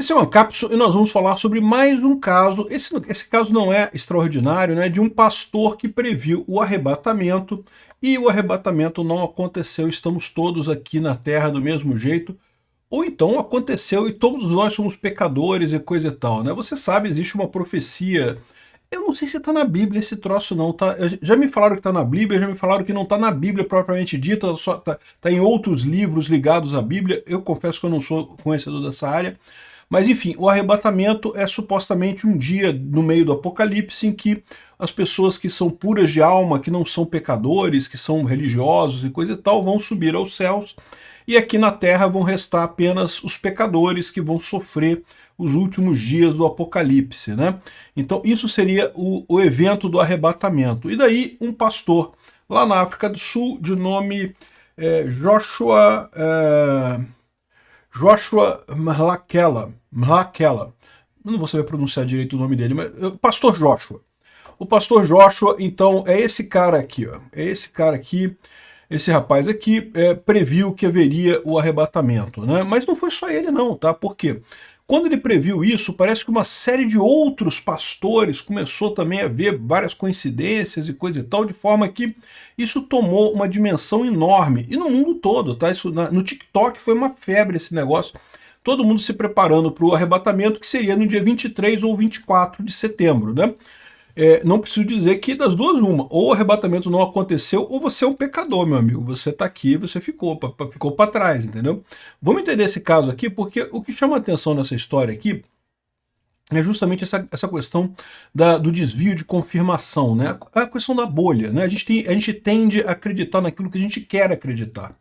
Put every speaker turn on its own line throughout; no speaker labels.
Esse é uma cápsula e nós vamos falar sobre mais um caso. Esse caso não é extraordinário, né? De um pastor que previu o arrebatamento e o arrebatamento não aconteceu. Estamos todos aqui na terra do mesmo jeito. Ou então aconteceu e todos nós somos pecadores e coisa e tal, né? Você sabe, existe uma profecia. Eu não sei se está na Bíblia esse troço não, tá? Já me falaram que está na Bíblia, já me falaram que não está na Bíblia propriamente dita, só tá em outros livros ligados à Bíblia. Eu confesso que eu não sou conhecedor dessa área. Mas enfim, o arrebatamento é supostamente um dia no meio do Apocalipse em que as pessoas que são puras de alma, que não são pecadores, que são religiosos e coisa e tal, vão subir aos céus, e aqui na terra vão restar apenas os pecadores que vão sofrer os últimos dias do Apocalipse, né? Então isso seria o evento do arrebatamento. E daí um pastor lá na África do Sul, de nome Joshua Mhlakela. Eu não vou saber pronunciar direito o nome dele, mas pastor Joshua. O pastor Joshua, então, é esse cara aqui, ó. É esse cara aqui, esse rapaz aqui, previu que haveria o arrebatamento, né? Mas não foi só ele não, tá? Por quê? Quando ele previu isso, parece que uma série de outros pastores começou também a ver várias coincidências e coisa e tal, de forma que isso tomou uma dimensão enorme. E no mundo todo, tá? Isso, no TikTok foi uma febre esse negócio. Todo mundo se preparando para o arrebatamento, que seria no dia 23 ou 24 de setembro, né? Não preciso dizer que das duas uma, ou o arrebatamento não aconteceu, ou você é um pecador, meu amigo. Você está aqui, você ficou para trás, entendeu? Vamos entender esse caso aqui, porque o que chama a atenção nessa história aqui é justamente essa questão do desvio de confirmação, né? A questão da bolha, né? A gente tende a acreditar naquilo que a gente quer acreditar.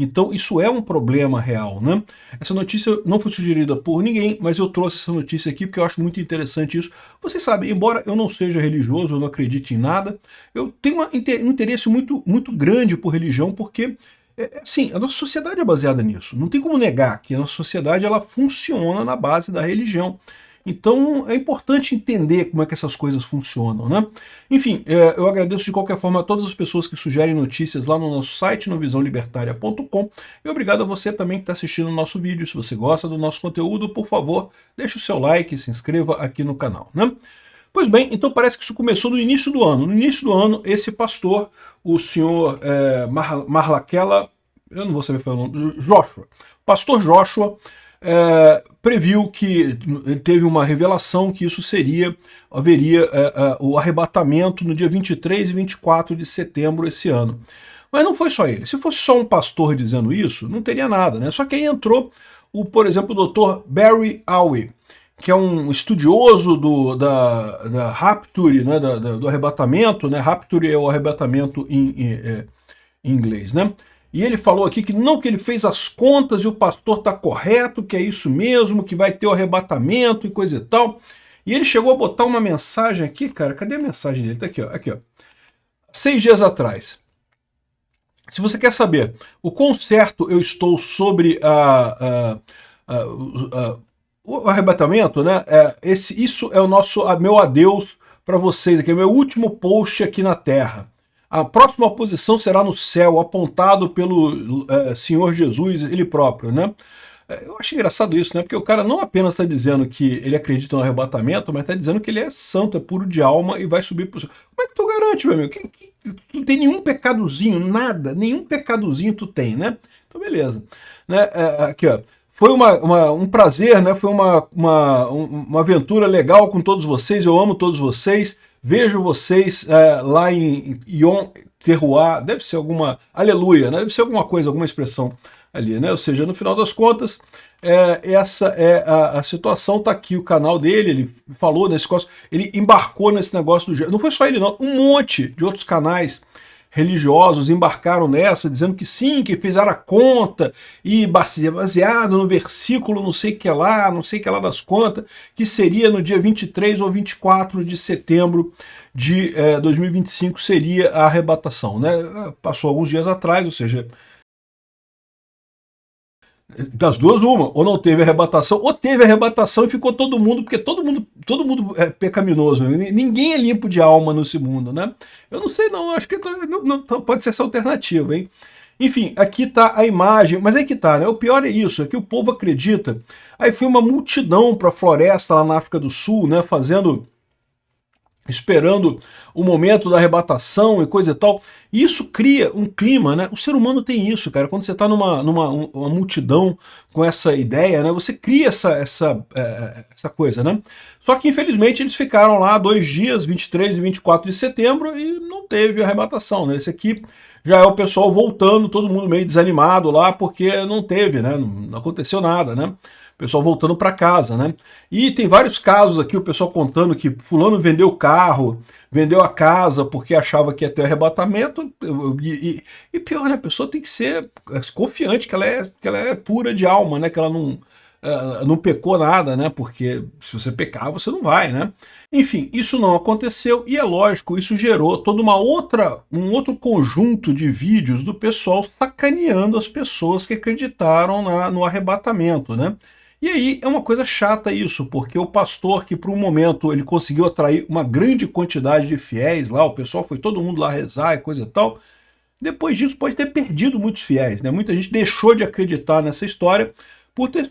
Então isso é um problema real, né? Essa notícia não foi sugerida por ninguém, mas eu trouxe essa notícia aqui porque eu acho muito interessante isso. Vocês sabem, embora eu não seja religioso, eu não acredite em nada, eu tenho um interesse muito grande por religião, porque assim, a nossa sociedade é baseada nisso. Não tem como negar que a nossa sociedade ela funciona na base da religião. Então é importante entender como é que essas coisas funcionam, né? Enfim, eu agradeço de qualquer forma a todas as pessoas que sugerem notícias lá no nosso site, no visãolibertaria.com, e obrigado a você também que está assistindo o nosso vídeo. Se você gosta do nosso conteúdo, por favor, deixe o seu like e se inscreva aqui no canal, né? Pois bem, então parece que isso começou no início do ano. No início do ano, esse pastor, o senhor Mhlakela, eu não vou saber falar o nome, Joshua, pastor Joshua, previu que ele teve uma revelação que isso haveria o arrebatamento no dia 23 e 24 de setembro esse ano. Mas não foi só ele. Se fosse só um pastor dizendo isso, não teria nada, né? Só que aí entrou, por exemplo, o Dr. Barry Awi, que é um estudioso da Rapture, né? do arrebatamento, né? Rapture é o arrebatamento em inglês, né? E ele falou aqui que não, que ele fez as contas e o pastor está correto, que é isso mesmo, que vai ter o arrebatamento e coisa e tal. E ele chegou a botar uma mensagem aqui, cara, cadê a mensagem dele? Tá aqui, ó, aqui, ó. 6 dias atrás. Se você quer saber o quão certo eu estou sobre o arrebatamento, né? Isso é meu adeus para vocês aqui, é o meu último post aqui na Terra. A próxima posição será no céu, apontado pelo Senhor Jesus, ele próprio, né? Eu acho engraçado isso, né? Porque o cara não apenas está dizendo que ele acredita no arrebatamento, mas está dizendo que ele é santo, é puro de alma e vai subir para o céu. Como é que tu garante, meu amigo? Tu não tem nenhum pecadozinho, nada, nenhum pecadozinho tu tem, né? Então beleza. Né? Aqui, ó. Foi um prazer, né? Foi uma aventura legal com todos vocês, eu amo todos vocês. Vejo vocês lá em Yom Teruah, deve ser alguma, aleluia, né? Deve ser alguma coisa, alguma expressão ali, né? Ou seja, no final das contas, essa é a situação, tá aqui o canal dele, ele falou nesse negócio, ele embarcou nesse negócio não foi só ele não, um monte de outros canais religiosos embarcaram nessa, dizendo que sim, que fizeram a conta, e baseado no versículo não sei que lá das contas, que seria no dia 23 ou 24 de setembro de 2025 seria a arrebatação, né? Passou alguns dias atrás, ou seja, das duas uma, ou não teve arrebatação, ou teve arrebatação e ficou todo mundo, porque todo mundo é pecaminoso, ninguém é limpo de alma nesse mundo, né? Eu não sei não, acho que não pode ser essa alternativa, hein? Enfim, aqui está a imagem, mas aí que tá, né? O pior é isso, é que o povo acredita. Aí foi uma multidão para a floresta lá na África do Sul, né? Esperando o momento da arrebatação e coisa e tal. E isso cria um clima, né? O ser humano tem isso, cara. Quando você está uma multidão com essa ideia, né? Você cria essa coisa, né? Só que, infelizmente, eles ficaram lá 2 dias, 23 e 24 de setembro, e não teve arrebatação, né? Esse aqui já é o pessoal voltando, todo mundo meio desanimado lá, porque não teve, né? Não aconteceu nada, né? O pessoal voltando para casa, né? E tem vários casos aqui, o pessoal contando que fulano vendeu o carro, vendeu a casa porque achava que ia ter arrebatamento, e pior, né? A pessoa tem que ser confiante que ela é pura de alma, né? Que ela não pecou nada, né? Porque se você pecar, você não vai, né? Enfim, isso não aconteceu e é lógico, isso gerou todo um outro conjunto de vídeos do pessoal sacaneando as pessoas que acreditaram no arrebatamento, né? E aí é uma coisa chata isso, porque o pastor que por um momento ele conseguiu atrair uma grande quantidade de fiéis lá, o pessoal foi todo mundo lá rezar e coisa e tal, depois disso pode ter perdido muitos fiéis, né? Muita gente deixou de acreditar nessa história por ter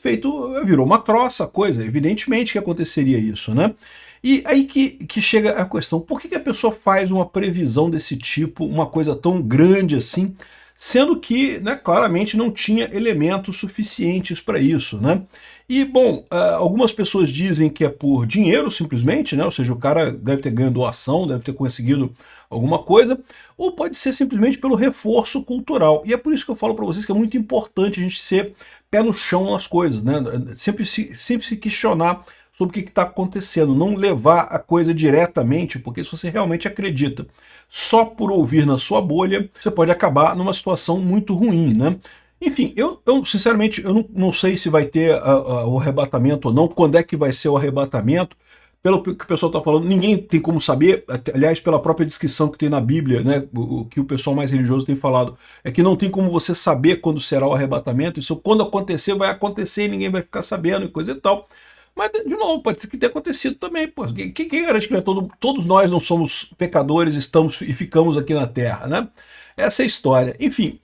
virou uma troça a coisa, evidentemente que aconteceria isso, né? E aí que chega a questão, por que a pessoa faz uma previsão desse tipo, uma coisa tão grande assim, sendo que, né, claramente não tinha elementos suficientes para isso, né? E, bom, algumas pessoas dizem que é por dinheiro, simplesmente, né? Ou seja, o cara deve ter ganho doação, deve ter conseguido alguma coisa, ou pode ser simplesmente pelo reforço cultural. E é por isso que eu falo para vocês que é muito importante a gente ser pé no chão nas coisas, né? Sempre se questionar sobre o que está acontecendo, não levar a coisa diretamente, porque se você realmente acredita só por ouvir na sua bolha, você pode acabar numa situação muito ruim, né? Enfim, eu sinceramente, eu não sei se vai ter o arrebatamento ou não, quando é que vai ser o arrebatamento. Pelo que o pessoal está falando, ninguém tem como saber, aliás, pela própria descrição que tem na Bíblia, né, o que o pessoal mais religioso tem falado, é que não tem como você saber quando será o arrebatamento, isso quando acontecer, vai acontecer e ninguém vai ficar sabendo e coisa e tal. Mas, de novo, pode ser que tenha acontecido também. Pô. Quem garante que todos nós não somos pecadores, estamos e ficamos aqui na Terra, né? Essa é a história. Enfim,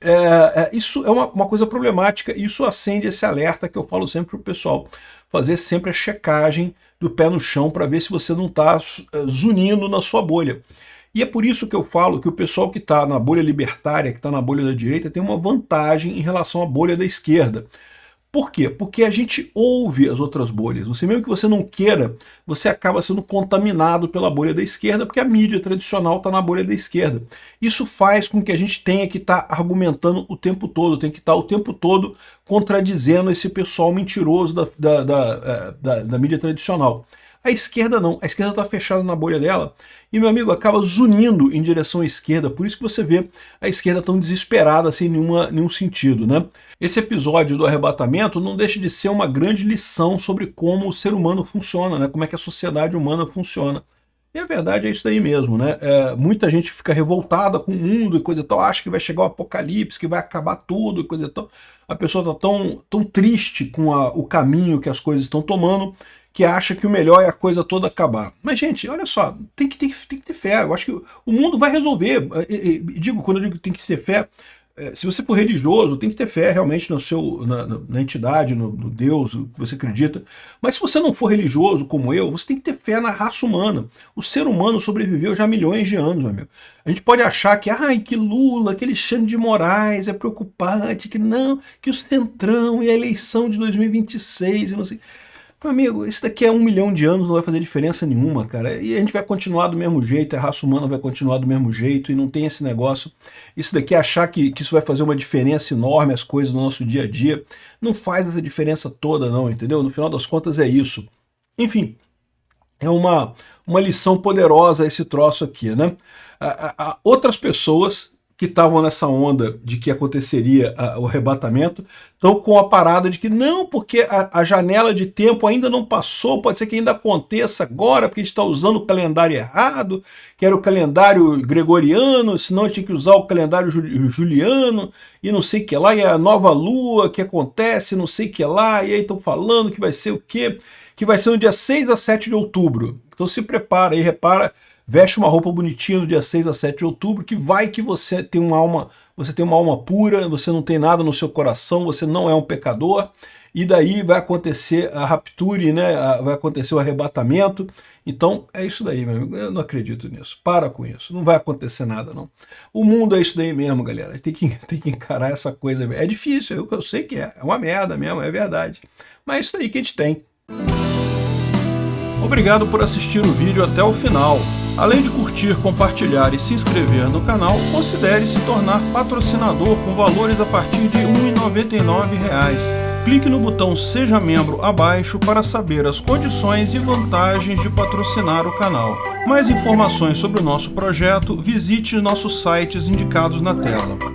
isso é uma coisa problemática, isso acende esse alerta que eu falo sempre para o pessoal, fazer sempre a checagem do pé no chão para ver se você não está zunindo na sua bolha. E é por isso que eu falo que o pessoal que está na bolha libertária, que está na bolha da direita, tem uma vantagem em relação à bolha da esquerda. Por quê? Porque a gente ouve as outras bolhas. Você, mesmo que você não queira, você acaba sendo contaminado pela bolha da esquerda, porque a mídia tradicional está na bolha da esquerda. Isso faz com que a gente tenha que estar argumentando o tempo todo, tem que estar o tempo todo contradizendo esse pessoal mentiroso da mídia tradicional. A esquerda não, a esquerda está fechada na bolha dela e, meu amigo, acaba zunindo em direção à esquerda, por isso que você vê a esquerda tão desesperada, sem nenhum sentido, né? Esse episódio do arrebatamento não deixa de ser uma grande lição sobre como o ser humano funciona, né? Como é que a sociedade humana funciona. E a verdade é isso daí mesmo, né? Muita gente fica revoltada com o mundo e coisa e tal, acha que vai chegar o apocalipse, que vai acabar tudo e coisa e tal. A pessoa está tão triste com o caminho que as coisas estão tomando, que acha que o melhor é a coisa toda acabar. Mas, gente, olha só, tem que ter fé. Eu acho que o mundo vai resolver. Quando eu digo que tem que ter fé, se você for religioso, tem que ter fé realmente na entidade, no Deus, que você acredita. Mas se você não for religioso como eu, você tem que ter fé na raça humana. O ser humano sobreviveu já há milhões de anos, meu amigo. A gente pode achar que Lula, que Alexandre de Moraes é preocupante, que o Centrão e a eleição de 2026 e não sei. Meu amigo, isso daqui é 1 milhão de anos, não vai fazer diferença nenhuma, cara. E a gente vai continuar do mesmo jeito, a raça humana vai continuar do mesmo jeito, e não tem esse negócio. Isso daqui, achar que isso vai fazer uma diferença enorme, as coisas no nosso dia a dia, não faz essa diferença toda não, entendeu? No final das contas é isso. Enfim, é uma lição poderosa esse troço aqui, né? Outras pessoas que estavam nessa onda de que aconteceria o arrebatamento, estão com a parada de que não, porque a janela de tempo ainda não passou, pode ser que ainda aconteça agora, porque a gente está usando o calendário errado, que era o calendário gregoriano, senão a gente tinha que usar o calendário juliano, e não sei o que lá, e a nova lua que acontece, não sei o que lá, e aí estão falando que vai ser o quê? que vai ser no dia 6 a 7 de outubro. Então se prepara aí, repara, veste uma roupa bonitinha no dia 6 a 7 de outubro, que vai que você tem uma alma pura, você não tem nada no seu coração, você não é um pecador, e daí vai acontecer a rapture, né? Vai acontecer o arrebatamento. Então é isso daí, meu amigo. Eu não acredito nisso. Para com isso. Não vai acontecer nada, não. O mundo é isso daí mesmo, galera. Tem que encarar essa coisa. É difícil, eu sei que é. É uma merda mesmo, é verdade. Mas é isso aí que a gente tem. Obrigado por assistir o vídeo até o final. Além de curtir, compartilhar e se inscrever no canal, considere se tornar patrocinador com valores a partir de R$ 1,99. Clique no botão Seja Membro abaixo para saber as condições e vantagens de patrocinar o canal. Mais informações sobre o nosso projeto, visite nossos sites indicados na tela.